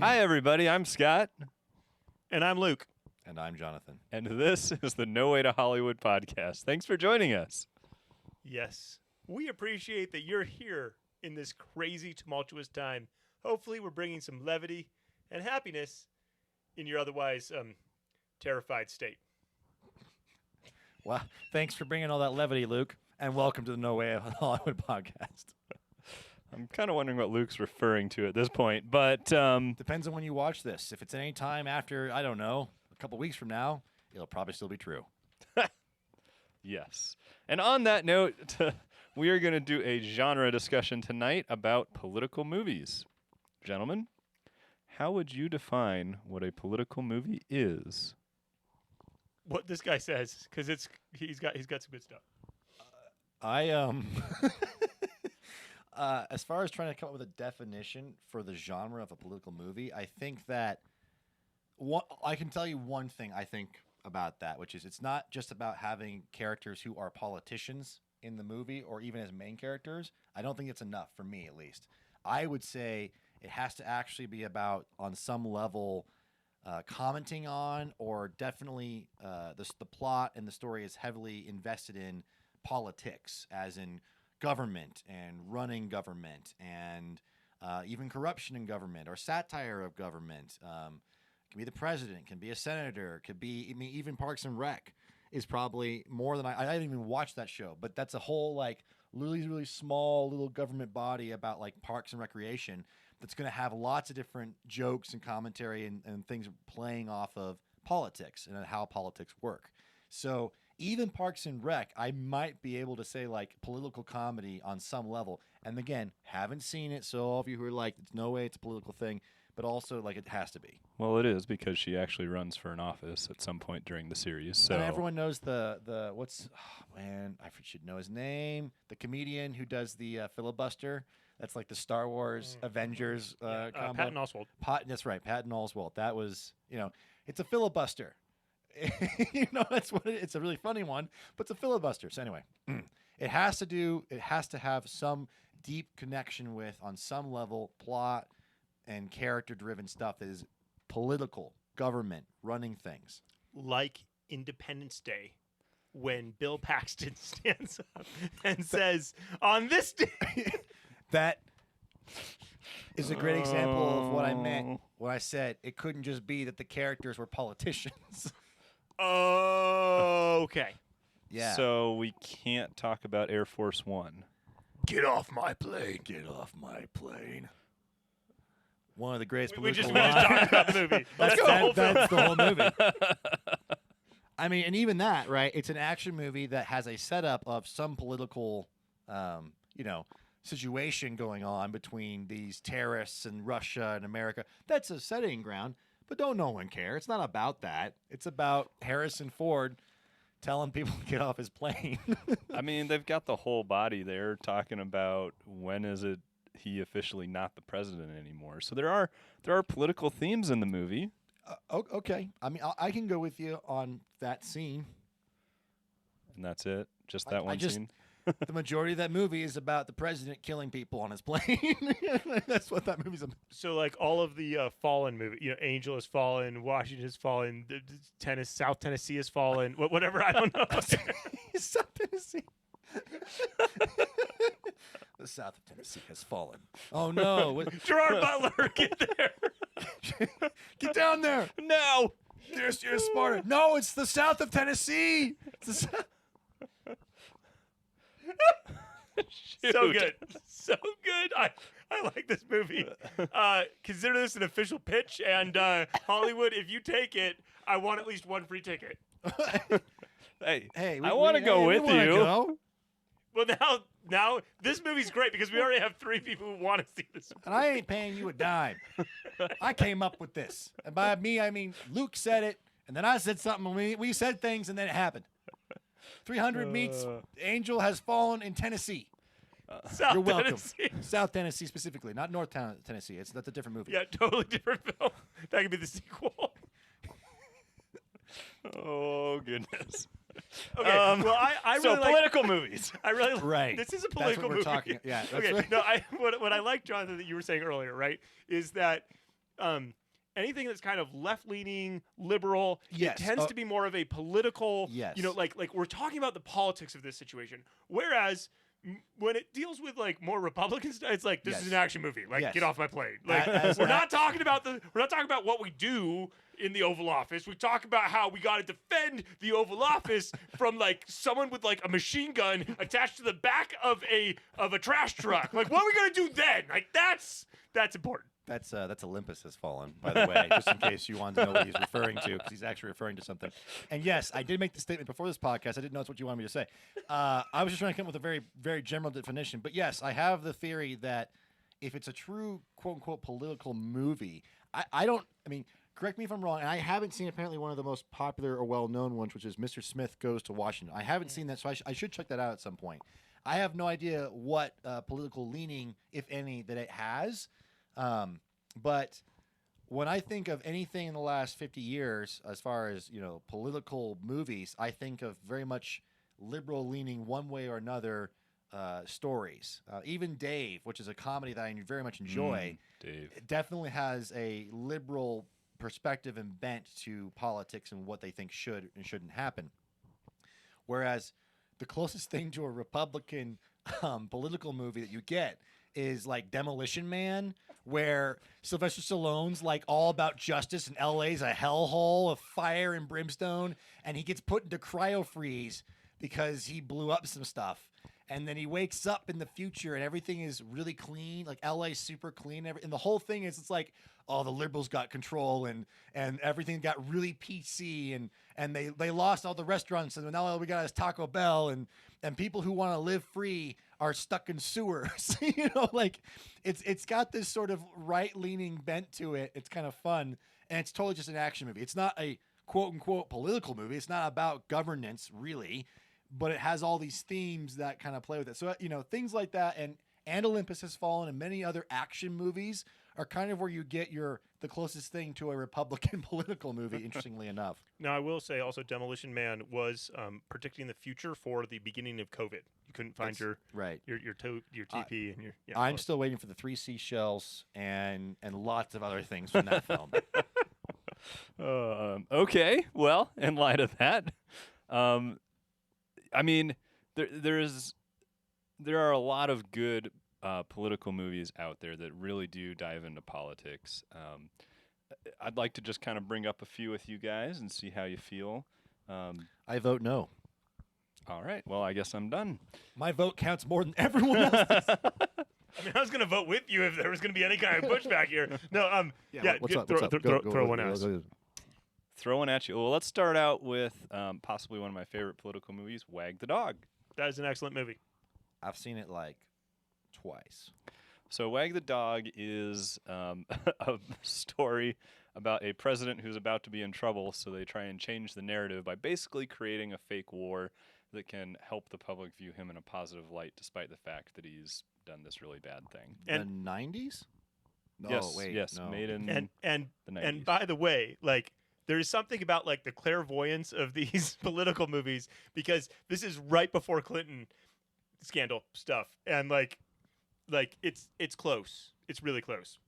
Hi, everybody. I'm Scott. And I'm Luke. And I'm Jonathan. And this is the No Way to Hollywood podcast. Thanks for joining us. Yes, we appreciate that you're here in this crazy, tumultuous time. Hopefully, we're bringing some levity and happiness in your otherwise terrified state. Well, thanks for bringing all that levity, Luke. And welcome to the No Way to Hollywood podcast. I'm kind of wondering what Luke's referring to at this point, but Depends on when you watch this. If it's any time after, I don't know, a couple weeks from now, it'll probably still be true. yes. And on that note, we are going to do a genre discussion tonight about political movies. Gentlemen, how would you define what a political movie is? What this guy says, because he's got some good stuff. As far as trying to come up with a definition for the genre of a political movie, I think that I can tell you one thing I think about that, which is it's not just about having characters who are politicians in the movie or even as main characters. I don't think it's enough, for me at least. I would say it has to actually be about, on some level, commenting on, or definitely the plot and the story is heavily invested in politics, as in government and running government and even corruption in government or satire of government. Can be the president, can be a senator, could be, I mean, even Parks and Rec is probably more than I didn't even watch that show, but that's a whole like really small little government body about like Parks and Recreation that's going to have lots of different jokes and commentary and things playing off of politics and how politics work. So even Parks and Rec, I might be able to say like political comedy on some level. And again, haven't seen it, so all of you who are like, it's no way it's a political thing, but also like it has to be. Well, it is, because she actually runs for an office at some point during the series. So And everyone knows the what's, man, I should know his name. The comedian who does the filibuster. That's like the Star Wars Avengers combo. Patton Oswalt. That's right, Patton Oswalt. That was, it's a filibuster. That's what it's a really funny one, but it's a filibuster. So anyway, it has to have some deep connection with, on some level, plot and character-driven stuff that is political, government, running things. Like Independence Day, when Bill Paxton stands up and says, on this day... That is a great example of what I meant when I said it couldn't just be that the characters were politicians. Okay. Yeah. So we can't talk about Air Force One. Get off my plane. Get off my plane. One of the greatest We just political finished lines. talking about the movie. That's the whole movie. I mean, and even that, right? It's an action movie that has a setup of some political, situation going on between these terrorists and Russia and America. That's a setting ground, but don't no one care. It's not about that. It's about Harrison Ford telling people to get off his plane. I mean, they've got the whole body there talking about when is it he officially not the president anymore. So there are political themes in the movie. Okay. I mean, I can go with you on that scene. And that's it? Just that one scene? The majority of that movie is about the president killing people on his plane. That's what that movie's about. So, like, all of the fallen movie, Angel has fallen, Washington has fallen, South Tennessee has fallen, whatever, I don't know. South Tennessee. The South of Tennessee has fallen. Oh, no. Gerard Butler, get there. Get down there. No. There's Sparta. No, it's the South of Tennessee. It's the So good. So good. I like this movie. Consider this an official pitch, and Hollywood, if you take it, I want at least one free ticket. Hey, Hey, I want to go with you. Well, now this movie's great because we already have 3 people who want to see this movie. and I ain't paying you a dime. I came up with this. And by me, I mean Luke said it, and then I said something, and we said things, and then it happened. 300 meets Angel has fallen in Tennessee. South You're welcome. Tennessee. South Tennessee specifically, not North Tennessee. That's a different movie. Yeah, totally different film. That could be the sequel. Oh, goodness. Okay, well, I really so like political movies. I really Right. This is a That's political what we're movie. talking. Yeah. That's Okay. right. No, what I like, Jonathan, that you were saying earlier, right, is that anything that's kind of left-leaning, liberal, Yes. it tends to be more of a political, Yes. like we're talking about the politics of this situation. Whereas when it deals with like more Republican stuff, it's like this Yes. is an action movie. Like Yes. get off my plate. Like As- we're not talking about what we do in the Oval Office. We talk about how we got to defend the Oval Office from like someone with like a machine gun attached to the back of a trash truck. Like what are we gonna do then? Like that's important. That's Olympus has fallen, by the way, just in case you wanted to know what he's referring to, because he's actually referring to something. And yes, I did make the statement before this podcast. I didn't know that's what you wanted me to say. I was just trying to come up with a very, very general definition. But yes, I have the theory that if it's a true quote unquote political movie, I mean, correct me if I'm wrong, and I haven't seen apparently one of the most popular or well known ones, which is Mr. Smith Goes to Washington. I haven't seen that, so I should check that out at some point. I have no idea what political leaning, if any, that it has. But when I think of anything in the last 50 years, as far as, political movies, I think of very much liberal leaning one way or another stories. Even Dave, which is a comedy that I very much enjoy, Dave. it definitely has a liberal perspective and bent to politics and what they think should and shouldn't happen. Whereas the closest thing to a Republican political movie that you get is like Demolition Man, where Sylvester Stallone's like all about justice and LA's a hellhole of fire and brimstone, and he gets put into cryo freeze because he blew up some stuff. And then he wakes up in the future and everything is really clean, like LA's super clean. And the whole thing is, it's like, oh, the liberals got control and everything got really PC and they lost all the restaurants and now all we got is Taco Bell and people who want to live free are stuck in sewers. Like it's got this sort of right-leaning bent to it. It's kind of fun, and it's totally just an action movie. It's not a quote-unquote political movie. It's not about governance, really, but it has all these themes that kind of play with it. So, things like that, and Olympus Has Fallen and many other action movies are kind of where you get the closest thing to a Republican political movie, interestingly enough. Now, I will say also Demolition Man was predicting the future for the beginning of COVID. You couldn't find That's your right. your TP and your. Yeah, I'm still waiting for the 3 seashells and lots of other things from that film. Okay, well, in light of that, I mean, there are a lot of good political movies out there that really do dive into politics. I'd like to just kind of bring up a few with you guys and see how you feel. I vote no. All right, well, I guess I'm done. My vote counts more than everyone else's. I mean, I was going to vote with you if there was going to be any kind of pushback here. No, What's up? Throw one at us. Throw one at you. Well, let's start out with possibly one of my favorite political movies, Wag the Dog. That is an excellent movie. I've seen it like twice. So Wag the Dog is a story about a president who's about to be in trouble, so they try and change the narrative by basically creating a fake war that can help the public view him in a positive light, despite the fact that he's done this really bad thing. And the 90s? No, yes, wait. yes, no. made in and the 90s. and by the way, like there's something about like the clairvoyance of these political movies, because this is right before Clinton scandal stuff, and like it's close. It's really close.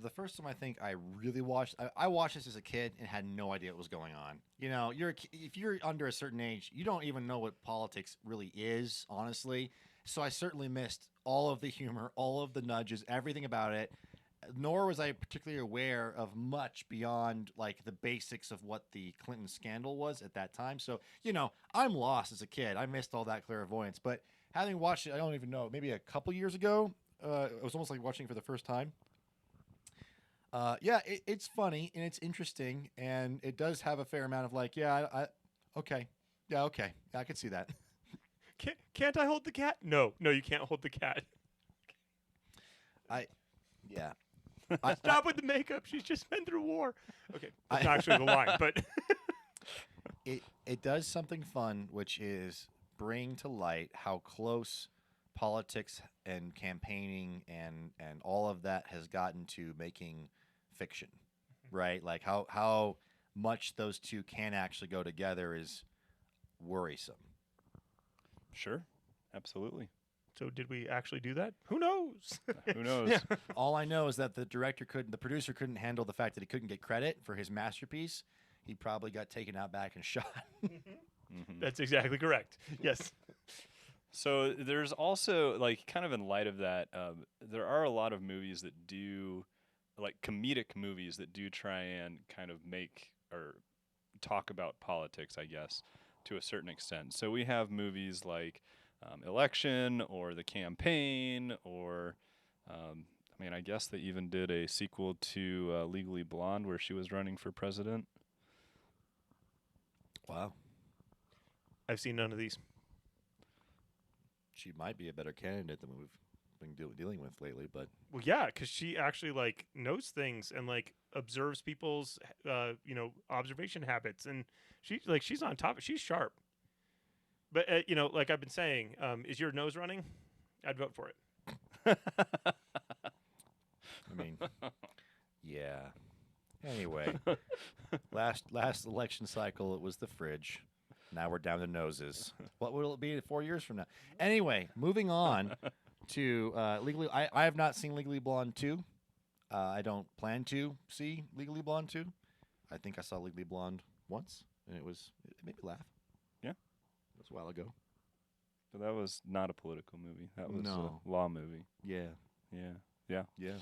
The first time I think I really watched, I watched this as a kid and had no idea what was going on. If you're under a certain age, you don't even know what politics really is, honestly. So I certainly missed all of the humor, all of the nudges, everything about it. Nor was I particularly aware of much beyond like the basics of what the Clinton scandal was at that time. So, I'm lost as a kid. I missed all that clairvoyance. But having watched it, I don't even know, maybe a couple years ago, it was almost like watching it for the first time. It's funny and it's interesting, and it does have a fair amount of like, okay, I can see that. Can't I hold the cat? No, you can't hold the cat. Stop with the makeup. She's just been through war. Okay, that's not actually the line, but it does something fun, which is bring to light how close politics and campaigning and all of that has gotten to making fiction, right? Like how much those two can actually go together is worrisome. Sure, absolutely. So did we actually do that? Who knows? Who knows? Yeah. All I know is that the producer couldn't handle the fact that he couldn't get credit for his masterpiece. He probably got taken out back and shot. Mhm. That's exactly correct. Yes. So there's also, like, kind of in light of that, there are a lot of movies that do, like, comedic movies that do try and kind of make or talk about politics, I guess, to a certain extent. So we have movies like Election or The Campaign, or I mean, I guess they even did a sequel to Legally Blonde where she was running for president. Wow. I've seen none of these. She might be a better candidate than we've been dealing with lately, but Well, yeah, because she actually like knows things and like observes people's observation habits, and she's on top. She's sharp. But like I've been saying, is your nose running? I'd vote for it. I mean, yeah. Anyway, last election cycle it was the fridge. Now we're down to noses. What will it be 4 years from now? Anyway, moving on to Legally. I have not seen Legally Blonde 2. I don't plan to see Legally Blonde 2. I think I saw Legally Blonde once, and it made me laugh. Yeah. It was a while ago. But that was not a political movie. That was No. a law movie. Yeah. Yeah. Yeah.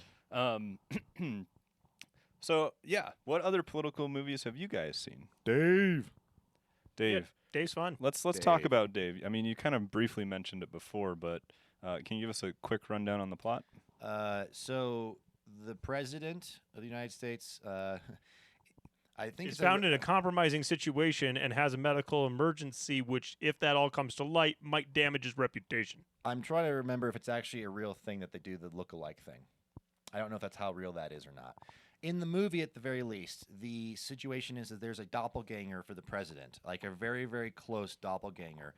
So, yeah, what other political movies have you guys seen? Dave. Dave, Dave's fun. let's talk Dave. about Dave. I mean, you kind of briefly mentioned it before, but can you give us a quick rundown on the plot? So the president of the United States, I think He's it's found in a compromising situation and has a medical emergency, which, if that all comes to light, might damage his reputation. I'm trying to remember if it's actually a real thing that they do, the look-alike thing. I don't know if that's how real that is or not. In the movie, at the very least, the situation is that there's a doppelganger for the president, like a very, very close doppelganger.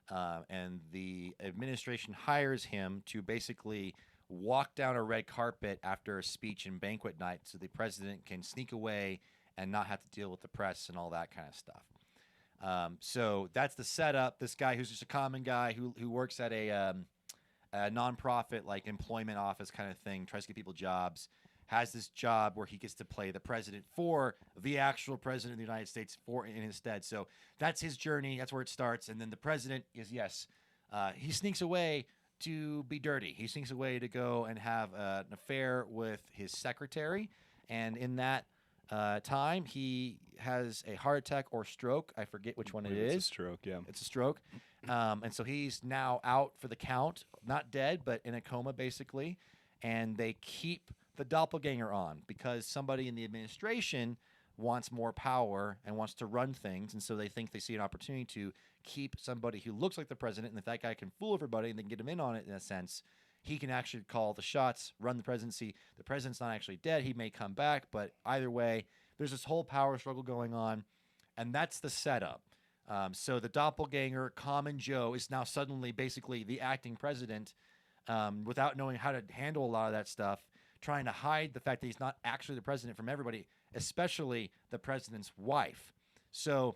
And the administration hires him to basically walk down a red carpet after a speech and banquet night so the president can sneak away and not have to deal with the press and all that kind of stuff. So that's the setup. This guy who's just a common guy who works at a nonprofit like employment office kind of thing, tries to get people jobs, has this job where he gets to play the president for the actual president of the United States in his stead. So that's his journey. That's where it starts. And then the president is, he sneaks away to be dirty. He sneaks away to go and have an affair with his secretary. And in that time, he has a heart attack or stroke. I forget which one it It's a is. stroke, yeah. It's a stroke. And so he's now out for the count, not dead, but in a coma, basically. And they keep the doppelganger on because somebody in the administration wants more power and wants to run things. And so they think they see an opportunity to keep somebody who looks like the president. And if that guy can fool everybody and they can get him in on it in a sense, he can actually call the shots, run the presidency. The president's not actually dead. He may come back. But either way, there's this whole power struggle going on. And that's the setup. So the doppelganger, Common Joe, is now suddenly basically the acting president without knowing how to handle a lot of that stuff, trying to hide the fact that he's not actually the president from everybody, especially the president's wife. So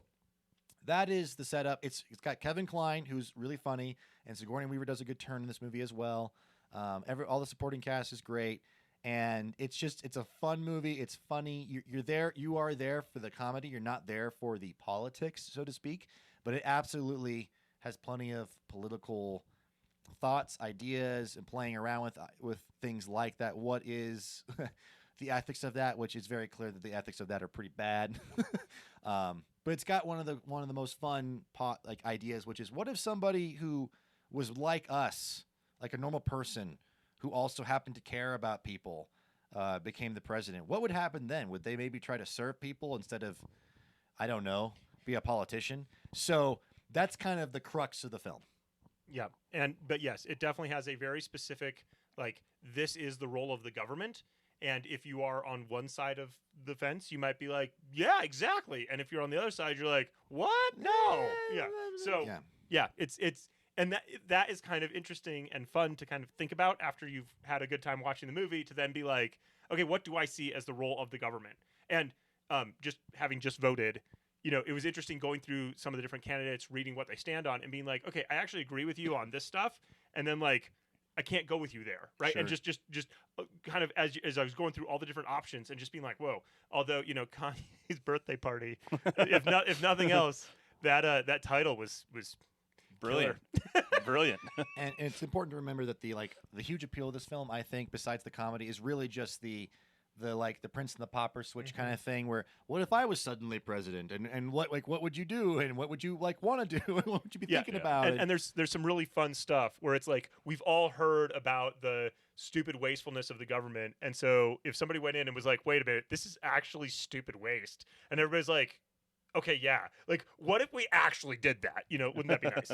that is the setup. It's got Kevin Kline, who's really funny, and Sigourney Weaver does a good turn in this movie as well. All the supporting cast is great. And it's a fun movie. It's funny. You are there for the comedy. You're not there for the politics, so to speak. But it absolutely has plenty of political thoughts, ideas, and playing around with things like that. What is the ethics of that? Which is very clear that the ethics of that are pretty bad. But it's got one of the most fun ideas, which is what if somebody who was like us, like a normal person, who also happened to care about people, became the president? What would happen then? Would they maybe try to serve people instead of, I don't know, be a politician? So that's kind of the crux of the film. Yeah, but yes, it definitely has a very specific, like, this is the role of the government. And if you are on one side of the fence, you might be like, yeah, exactly. And if you're on the other side, you're like, what? No. Yeah. So yeah, it's and that is kind of interesting and fun to kind of think about after you've had a good time watching the movie, to then be like, okay, what do I see as the role of the government? And just having just voted, it was interesting going through some of the different candidates, reading what they stand on, and being like, okay, I actually agree with you on this stuff, and then like I can't go with you there, right? And Sure. just kind of as I was going through all the different options and just being like, whoa. Although Kanye's birthday party, if nothing else, that title was Brilliant. Brilliant. And it's important to remember that the huge appeal of this film, I think, besides the comedy, is really just the Prince and the Pauper switch kind of thing. Where what if I was suddenly president, and what would you do, and what would you want to do, and what would you be thinking about? And there's some really fun stuff where it's like we've all heard about the stupid wastefulness of the government, and so if somebody went in and was like, wait a minute, this is actually stupid waste, and everybody's like, okay, yeah, like what if we actually did that? Wouldn't that be nice?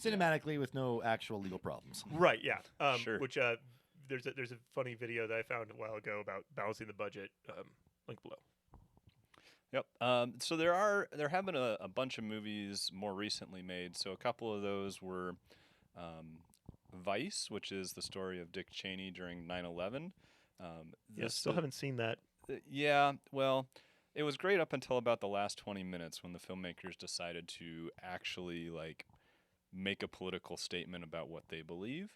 Cinematically, with no actual legal problems. Right, yeah. Sure. Which there's a funny video that I found a while ago about balancing the budget. Link below. Yep. So there have been a bunch of movies more recently made. So a couple of those were Vice, which is the story of Dick Cheney during 9/11. Still haven't seen that. Yeah, well, it was great up until about the last 20 minutes when the filmmakers decided to actually make a political statement about what they believe.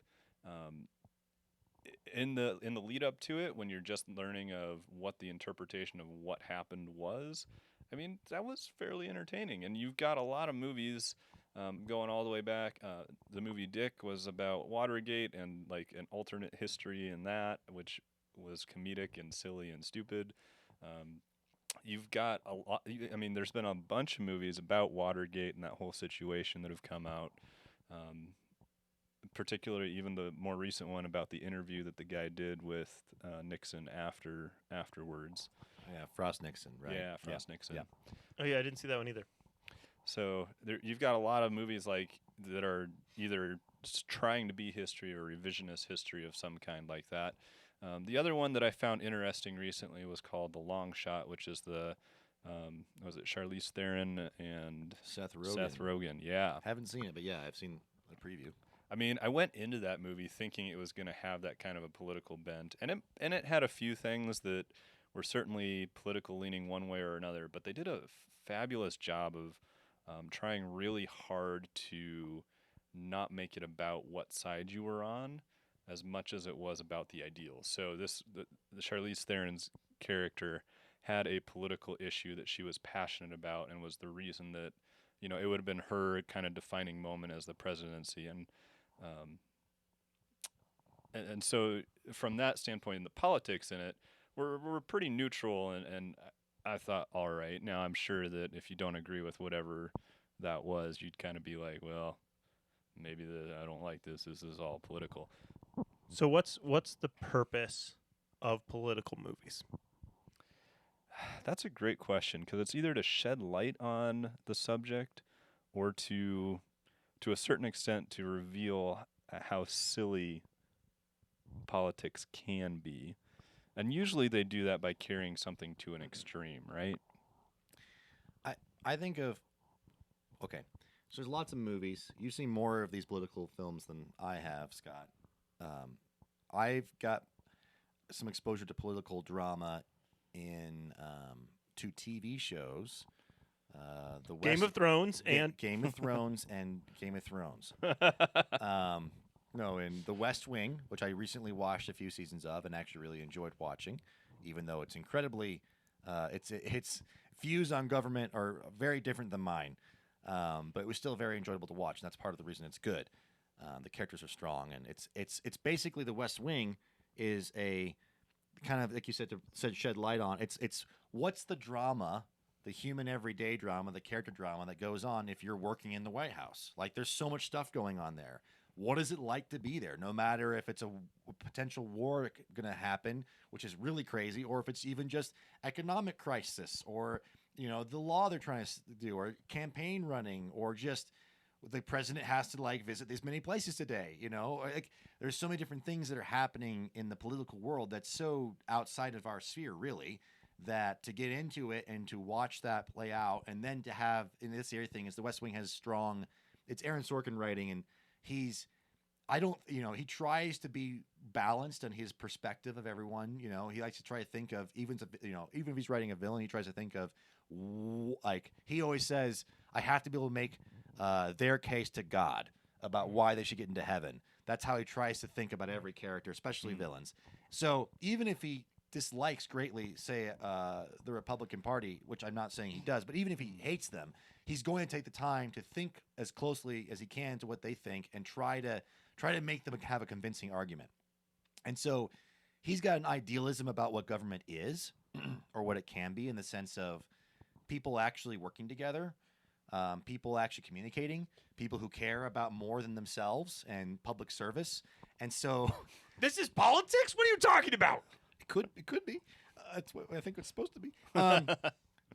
In the lead up to it, when you're just learning of what the interpretation of what happened was, I mean, that was fairly entertaining. And you've got a lot of movies going all the way back. The movie Dick was about Watergate and an alternate history in that, which was comedic and silly and stupid. You've got a lot. I mean, there's been a bunch of movies about Watergate and that whole situation that have come out. Particularly, even the more recent one about the interview that the guy did with Nixon afterwards. Yeah, Frost Nixon, right? Yeah, Frost Nixon. Yeah. Oh yeah, I didn't see that one either. So you've got a lot of movies that are either trying to be history or revisionist history of some kind like that. The other one that I found interesting recently was called The Long Shot, which is was it Charlize Theron and Seth Rogen. Seth Rogen, yeah. Haven't seen it, but yeah, I've seen a preview. I mean, I went into that movie thinking it was going to have that kind of a political bent, and it had a few things that were certainly political leaning one way or another, but they did a fabulous job of trying really hard to not make it about what side you were on as much as it was about the ideals. So the Charlize Theron's character had a political issue that she was passionate about and was the reason that, it would have been her kind of defining moment as the presidency. And so from that standpoint, the politics in it were pretty neutral, and I thought, all right, now I'm sure that if you don't agree with whatever that was, you'd kind of be like, well, maybe I don't like this. This is all political. So what's the purpose of political movies? That's a great question, because it's either to shed light on the subject or to a certain extent to reveal how silly politics can be. And usually they do that by carrying something to an extreme, right? I think of, okay, so there's lots of movies. You've seen more of these political films than I have, Scott. I've got some exposure to political drama in two TV shows. Game of Thrones and Game of Thrones and Game of Thrones. No, in The West Wing, which I recently watched a few seasons of and actually really enjoyed watching, even though it's incredibly, its views on government are very different than mine, but it was still very enjoyable to watch, and that's part of the reason it's good. The characters are strong, and it's basically The West Wing is a kind of, like you said, shed light on. It's what's the drama, the human everyday drama, the character drama that goes on if you're working in the White House. Like, there's so much stuff going on there. What is it like to be there? No matter if it's a potential war going to happen, which is really crazy, or if it's even just economic crisis, or the law they're trying to do, or campaign running, or just the president has to visit these many places today. There's so many different things that are happening in the political world that's so outside of our sphere, really, that to get into it and to watch that play out, and then to have, in this area thing is The West Wing has strong, it's Aaron Sorkin writing, and he tries to be balanced on his perspective of everyone. He likes to try to think of, even if he's writing a villain, he tries to think of, he always says, I have to be able to make their case to God about why they should get into heaven. That's how he tries to think about every character, especially villains. So even if he dislikes greatly, say, the Republican Party, which I'm not saying he does, but even if he hates them, he's going to take the time to think as closely as he can to what they think and try to make them have a convincing argument. And so he's got an idealism about what government is or what it can be, in the sense of people actually working together, people actually communicating, people who care about more than themselves and public service. And so This is politics? What are you talking about? it could be. That's what I think it's supposed to be.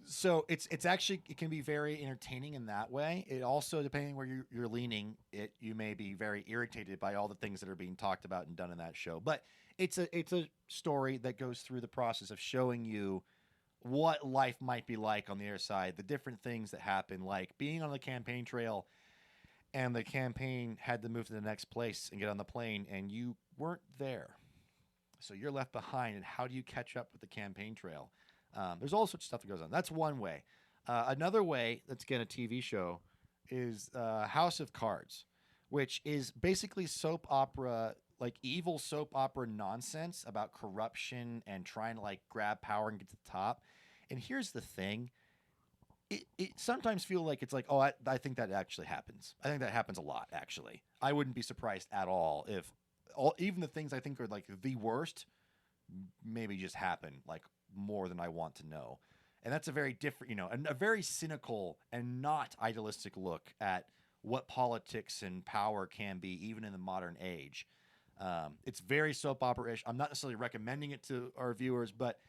So it's actually, it can be very entertaining in that way. It also, depending where you're leaning, you may be very irritated by all the things that are being talked about and done in that show. But it's a story that goes through the process of showing you what life might be like on the other side, the different things that happen, like being on the campaign trail, and the campaign had to move to the next place and get on the plane, and you weren't there. So you're left behind, and how do you catch up with the campaign trail? There's all sorts of stuff that goes on. That's one way. Another way, let's get a TV show, is House of Cards, which is basically soap opera, like evil soap opera nonsense about corruption and trying to like grab power and get to the top. And here's the thing. It sometimes feels like it's like, oh, I think that actually happens. I think that happens a lot, actually. I wouldn't be surprised at all if even the things I think are like the worst maybe just happen like more than I want to know. And that's a very different, a very cynical and not idealistic look at what politics and power can be, even in the modern age. It's very soap opera-ish. I'm not necessarily recommending it to our viewers, but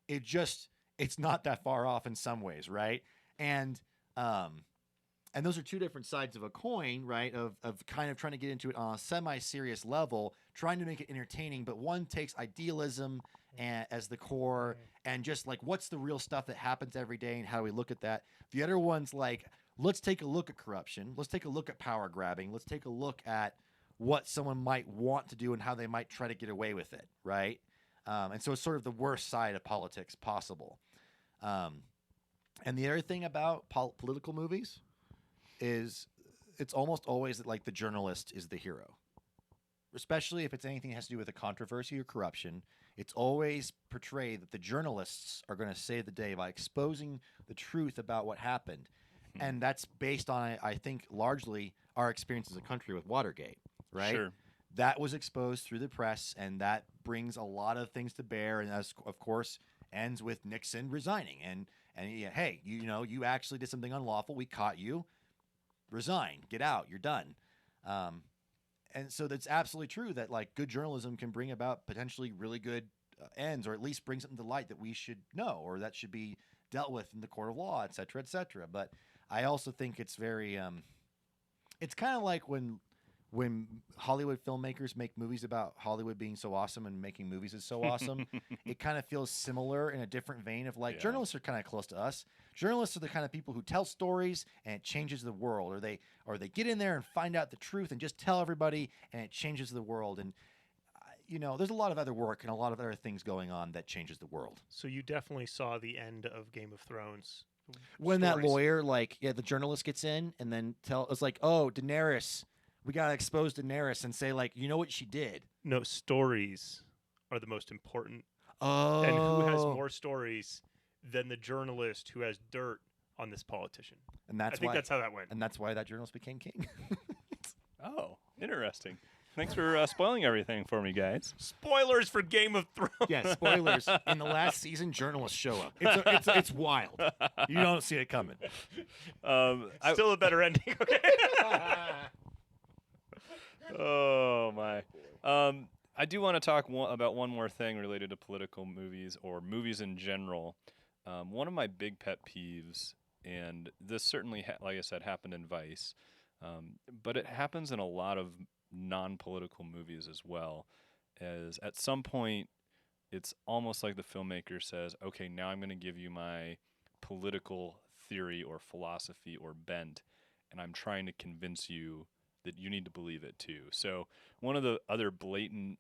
it's not that far off in some ways, right? And those are two different sides of a coin, right? Of kind of trying to get into it on a semi-serious level, trying to make it entertaining, but one takes idealism as the core, and just like, what's the real stuff that happens every day and how do we look at that? The other one's like, let's take a look at corruption. Let's take a look at power grabbing. Let's take a look at what someone might want to do and how they might try to get away with it, right? And so it's sort of the worst side of politics possible. And the other thing about political movies is it's almost always that like the journalist is the hero, especially if it's anything that has to do with a controversy or corruption. It's always portrayed that the journalists are going to save the day by exposing the truth about what happened. And that's based on, I think, largely our experience as a country with Watergate, right? Sure. That was exposed through the press, and that brings a lot of things to bear, and as, of course, ends with Nixon resigning. And hey, you actually did something unlawful. We caught you. Resign. Get out. You're done. And so that's absolutely true that like good journalism can bring about potentially really good ends, or at least bring something to light that we should know, or that should be dealt with in the court of law, et cetera, et cetera. But I also think it's very, it's kind of like when Hollywood filmmakers make movies about Hollywood being so awesome and making movies is so awesome. It kind of feels similar in a different vein of like, journalists are kind of close to us. Journalists are the kind of people who tell stories and it changes the world, or they get in there and find out the truth and just tell everybody and it changes the world. And there's a lot of other work and a lot of other things going on that changes the world. So you definitely saw the end of Game of Thrones. When that lawyer, the journalist gets in and then it's like, oh, Daenerys, we got to expose Daenerys and say, like, you know what she did? No, stories are the most important. Oh. And who has more stories than the journalist who has dirt on this politician? And I think that's how that went. And that's why that journalist became king. Oh, interesting. Thanks for spoiling everything for me, guys. Spoilers for Game of Thrones. Yeah, spoilers. In the last season, journalists show up. It's wild. You don't see it coming. Still a better ending. Okay. Oh my. I do want to talk about one more thing related to political movies or movies in general. One of my big pet peeves, and this certainly, like I said, happened in Vice, but it happens in a lot of non-political movies as well, as at some point it's almost like the filmmaker says, okay, now I'm going to give you my political theory or philosophy or bent, and I'm trying to convince you that you need to believe it too. So one of the other blatant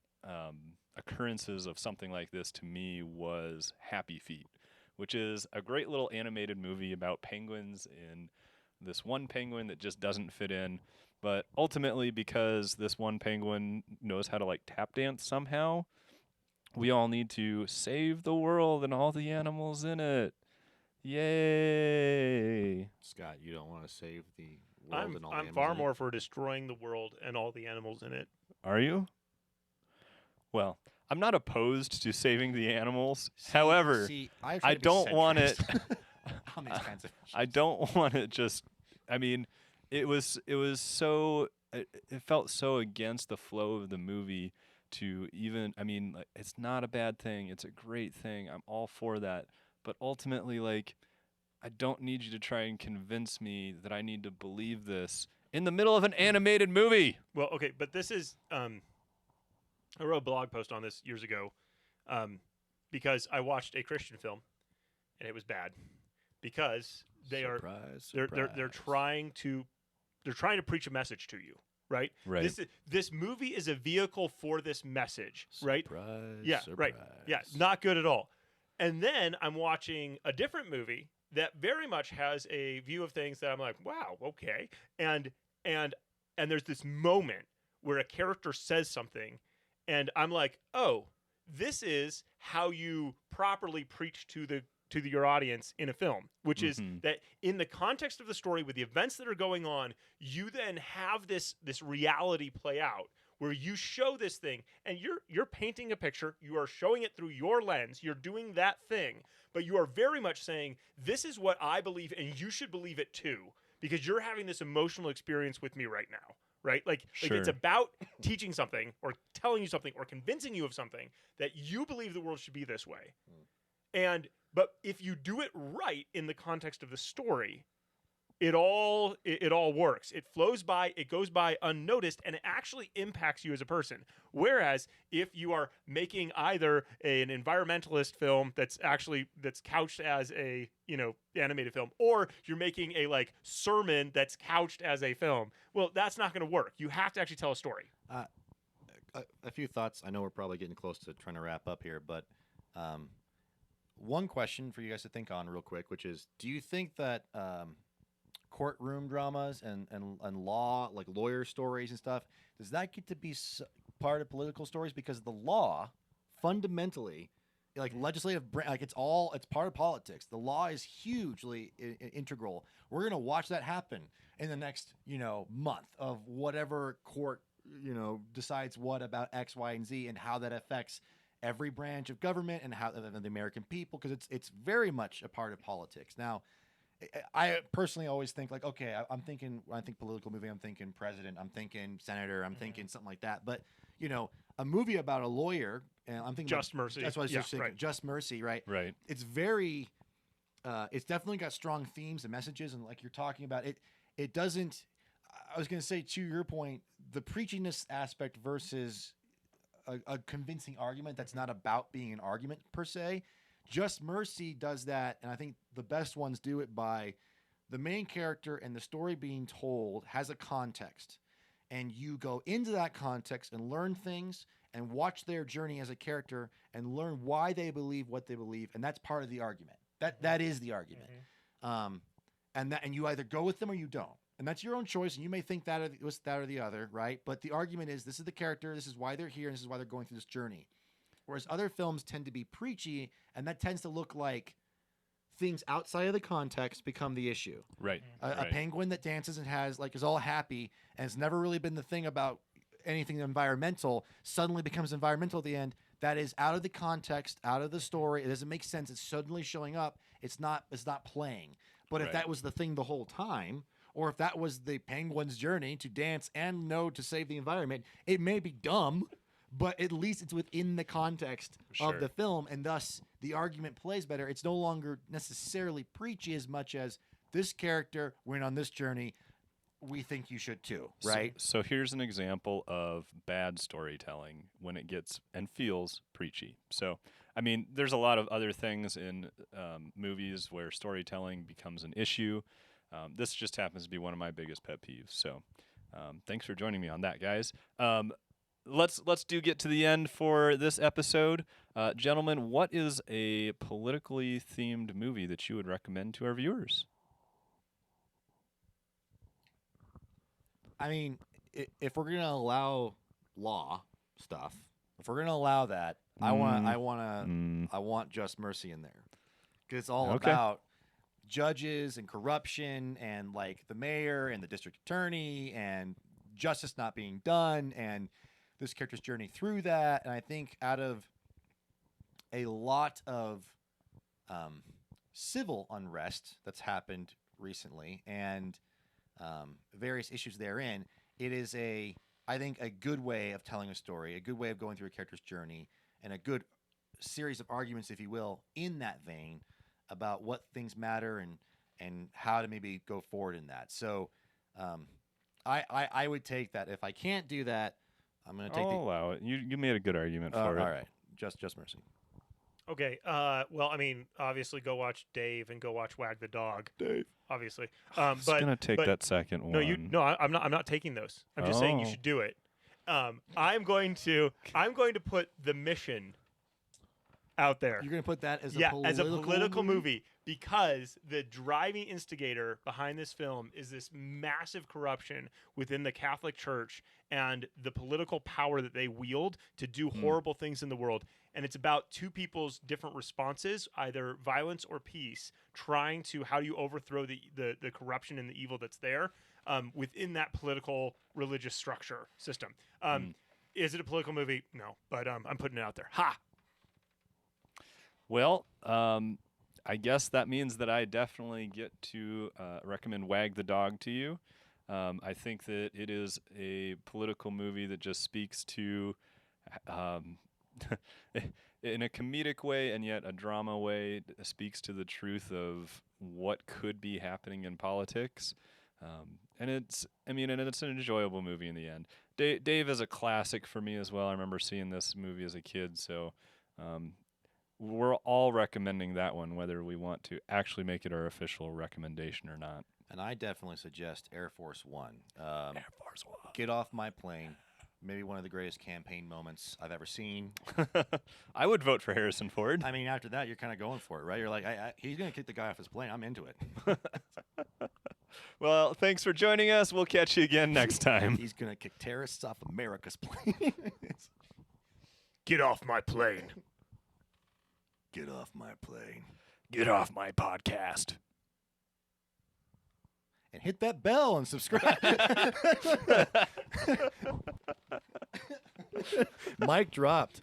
occurrences of something like this to me was Happy Feet, which is a great little animated movie about penguins and this one penguin that just doesn't fit in. But ultimately, because this one penguin knows how to like tap dance somehow, we all need to save the world and all the animals in it. Yay! Scott, you don't want to save the world and all the I'm animals far in it? more for destroying the world and all the animals in it. Are you? Well, I'm not opposed to saving the animals. See- However, see, I, I don't want it. on these kinds of I issues. don't want it just. I mean, it was so. It felt so against the flow of the movie to even. I mean, like, it's not a bad thing. It's a great thing. I'm all for that. But ultimately, like, I don't need you to try and convince me that I need to believe this in the middle of an animated movie. Well, okay, but this is I wrote a blog post on this years ago because I watched a Christian film and it was bad because Surprise, they're surprise. trying to preach a message to you, right? Right. This movie is a vehicle for this message, right? Surprise, Yeah, right. Yeah, surprise. not good at all. And then I'm watching a different movie that very much has a view of things that I'm like, wow, okay. And there's this moment where a character says something and I'm like, "Oh, this is how you properly preach to your audience in a film, which is Mhm. that in the context of the story with the events that are going on, you then have this reality play out where you show this thing and you're painting a picture, you are showing it through your lens, you're doing that thing, but you are very much saying this is what I believe and you should believe it too because you're having this emotional experience with me right now." Right? Like Sure. it's about teaching something or telling you something or convincing you of something that you believe the world should be this way. But if you do it right in the context of the story, it all works. It flows by, it goes by unnoticed, and it actually impacts you as a person. Whereas if you are making either an environmentalist film that's couched as a animated film, or you're making a like sermon that's couched as a film, well, that's not going to work. You have to actually tell a story. A few thoughts. I know we're probably getting close to trying to wrap up here, but one question for you guys to think on real quick, which is, do you think that courtroom dramas and law, like lawyer stories and stuff, does that get to be part of political stories? Because the law, fundamentally, like like it's part of politics. The law is hugely integral. We're gonna watch that happen in the next month of whatever court decides what about X, Y, and Z, and how that affects every branch of government and how the American people, because it's very much a part of politics. Now, I personally always think like, okay, I'm thinking, when I think political movie, I'm thinking president, I'm thinking senator, I'm thinking something like that. But a movie about a lawyer, and I'm thinking Just Mercy. That's what I was just thinking. Right. Just Mercy, right? Right. It's very, it's definitely got strong themes and messages, and like you're talking about it. It doesn't. I was going to say, to your point, the preachiness aspect versus a convincing argument that's not about being an argument per se. Just Mercy does that, and I think the best ones do it by the main character and the story being told has a context, and you go into that context and learn things and watch their journey as a character and learn why they believe what they believe, and that's part of the argument. That is the argument. And you either go with them or you don't. And that's your own choice, and you may think that it was that or the other, right? But the argument is, this is the character, this is why they're here, and this is why they're going through this journey. Whereas other films tend to be preachy, and that tends to look like things outside of the context become the issue. Right. A penguin that dances and is all happy, and it's never really been the thing about anything environmental, suddenly becomes environmental at the end. That is out of the context, out of the story. It doesn't make sense. It's suddenly showing up. It's not playing. But if that was the thing the whole time, or if that was the penguin's journey to dance and know to save the environment, it may be dumb, but at least it's within the context of the film, and thus the argument plays better. It's no longer necessarily preachy as much as this character went on this journey. We think you should too, right? So here's an example of bad storytelling when it gets and feels preachy. So, I mean, there's a lot of other things in movies where storytelling becomes an issue. This just happens to be one of my biggest pet peeves. So, thanks for joining me on that, guys. Let's get to the end for this episode. Gentlemen, what is a politically themed movie that you would recommend to our viewers? I mean, if we're gonna allow law stuff, if we're gonna allow that, I want Just Mercy in there, because it's all Okay. about judges and corruption and like the mayor and the district attorney and justice not being done and this character's journey through that. And I think out of a lot of civil unrest that's happened recently and various issues therein, it is I think a good way of telling a story, a good way of going through a character's journey, and a good series of arguments, if you will, in that vein about what things matter and how to maybe go forward in that. So I would take that. If I can't do that, I'm going to take I'll allow it. You made a good argument for it. All right, just Mercy. Okay. Well, I mean, obviously, go watch Dave and go watch Wag the Dog. Dave. Obviously. It's gonna take that second one. I'm not taking those. I'm just saying you Oh. should do it. I'm going to put The Mission out there. You're going to put that as as a political movie, because the driving instigator behind this film is this massive corruption within the Catholic Church and the political power that they wield to do horrible things in the world. And it's about two people's different responses, either violence or peace, trying to how do you overthrow the corruption and the evil that's there within that political religious structure system. Is it a political movie? No, but I'm putting it out there. Ha! Well, I guess that means that I definitely get to recommend Wag the Dog to you. I think that it is a political movie that just speaks to, in a comedic way and yet a drama way, speaks to the truth of what could be happening in politics. And it's an enjoyable movie in the end. Dave is a classic for me as well. I remember seeing this movie as a kid, so we're all recommending that one, whether we want to actually make it our official recommendation or not. And I definitely suggest Air Force One. Air Force One. Get Off My Plane. Maybe one of the greatest campaign moments I've ever seen. I would vote for Harrison Ford. I mean, after that, you're kind of going for it, right? You're like, he's going to kick the guy off his plane. I'm into it. Well, thanks for joining us. We'll catch you again next time. He's going to kick terrorists off America's plane. Get off my plane. Get off my plane. Get off my podcast. And hit that bell and subscribe. Mic dropped.